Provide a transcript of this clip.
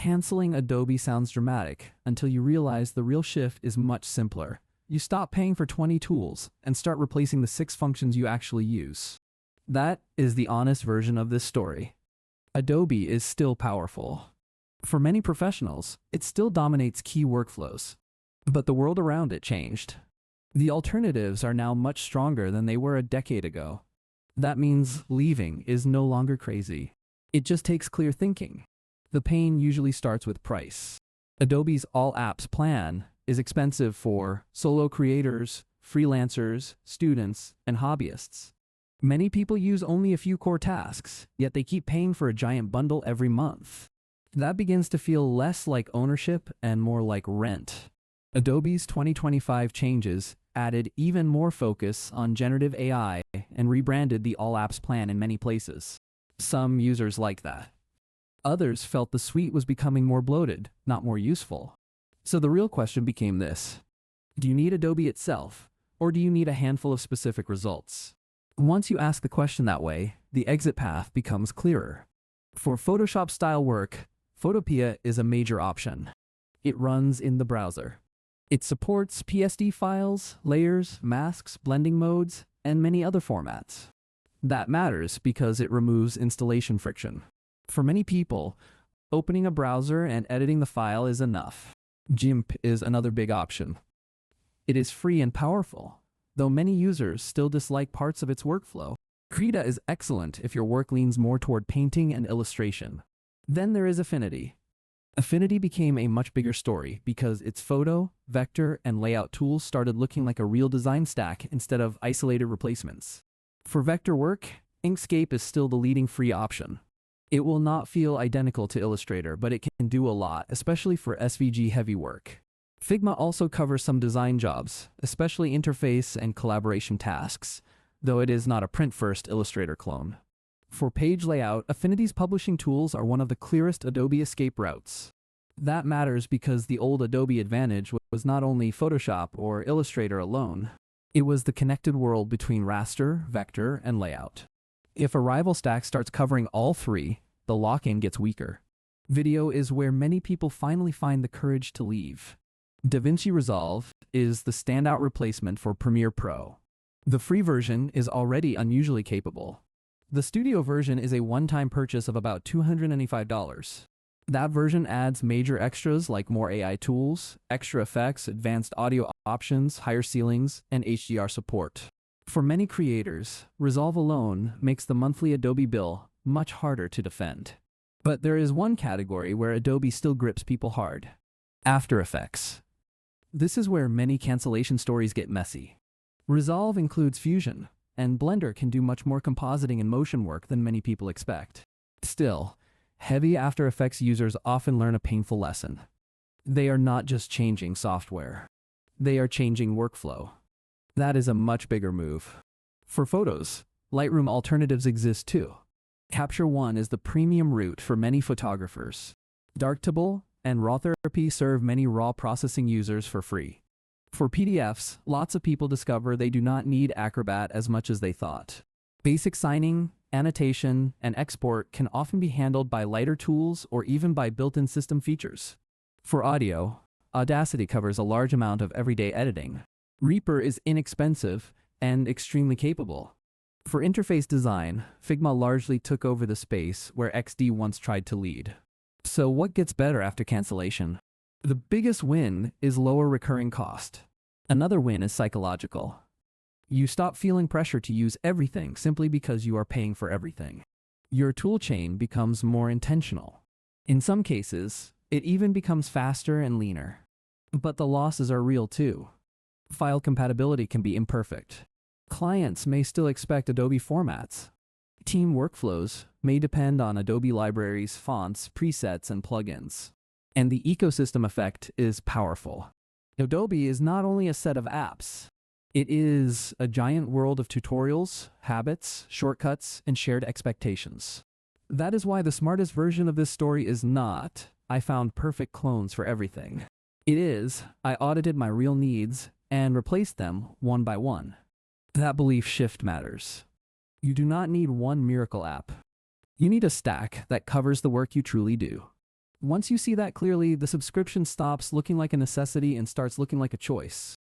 Canceling Adobe sounds dramatic until you realize the real shift is much simpler. You stop paying for 20 tools and start replacing the 6 functions you actually use. That is the honest version of this story. Adobe is still powerful. For many professionals, it still dominates key workflows. But the world around it changed. The alternatives are now much stronger than they were a decade ago. That means leaving is no longer crazy. It just takes clear thinking. The pain usually starts with price. Adobe's All Apps plan is expensive for solo creators, freelancers, students, and hobbyists. Many people use only a few core tasks, yet they keep paying for a giant bundle every month. That begins to feel less like ownership and more like rent. Adobe's 2025 changes added even more focus on generative AI and rebranded the All Apps plan in many places. Some users liked that. Others felt the suite was becoming more bloated, not more useful. So the real question became this: do you need Adobe itself, or do you need a handful of specific results? Once you ask the question that way, the exit path becomes clearer. For Photoshop-style work, Photopea is a major option. It runs in the browser. It supports PSD files, layers, masks, blending modes, and many other formats. That matters because it removes installation friction. For many people, opening a browser and editing the file is enough. GIMP is another big option. It is free and powerful, though many users still dislike parts of its workflow. Krita is excellent if your work leans more toward painting and illustration. Then there is Affinity. Affinity became a much bigger story because its photo, vector, and layout tools started looking like a real design stack instead of isolated replacements. For vector work, Inkscape is still the leading free option. It will not feel identical to Illustrator, but it can do a lot, especially for SVG-heavy work. Figma also covers some design jobs, especially interface and collaboration tasks, though it is not a print-first Illustrator clone. For page layout, Affinity's publishing tools are one of the clearest Adobe escape routes. That matters because the old Adobe advantage was not only Photoshop or Illustrator alone. It was the connected world between raster, vector, and layout. If a rival stack starts covering all three, the lock-in gets weaker. Video is where many people finally find the courage to leave. DaVinci Resolve is the standout replacement for Premiere Pro. The free version is already unusually capable. The studio version is a one-time purchase of about $295. That version adds major extras like more AI tools, extra effects, advanced audio options, higher ceilings, and HDR support. For many creators, Resolve alone makes the monthly Adobe bill much harder to defend. But there is one category where Adobe still grips people hard: After Effects. This is where many cancellation stories get messy. Resolve includes Fusion, and Blender can do much more compositing and motion work than many people expect. Still, heavy After Effects users often learn a painful lesson. They are not just changing software. They are changing workflow. That is a much bigger move. For photos, Lightroom alternatives exist too. Capture One is the premium route for many photographers. Darktable and Raw Therapy serve many raw processing users for free. For PDFs, lots of people discover they do not need Acrobat as much as they thought. Basic signing, annotation, and export can often be handled by lighter tools or even by built-in system features. For audio, Audacity covers a large amount of everyday editing. Reaper is inexpensive and extremely capable. For interface design, Figma largely took over the space where XD once tried to lead. So what gets better after cancellation? The biggest win is lower recurring cost. Another win is psychological. You stop feeling pressure to use everything simply because you are paying for everything. Your toolchain becomes more intentional. In some cases, it even becomes faster and leaner. But the losses are real too. File compatibility can be imperfect. Clients may still expect Adobe formats. Team workflows may depend on Adobe libraries, fonts, presets, and plugins. And the ecosystem effect is powerful. Adobe is not only a set of apps. It is a giant world of tutorials, habits, shortcuts, and shared expectations. That is why the smartest version of this story is not, I found perfect clones for everything. It is, I audited my real needs and replaced them one by one. That belief shift matters. You do not need one miracle app. You need a stack that covers the work you truly do. Once you see that clearly, the subscription stops looking like a necessity and starts looking like a choice.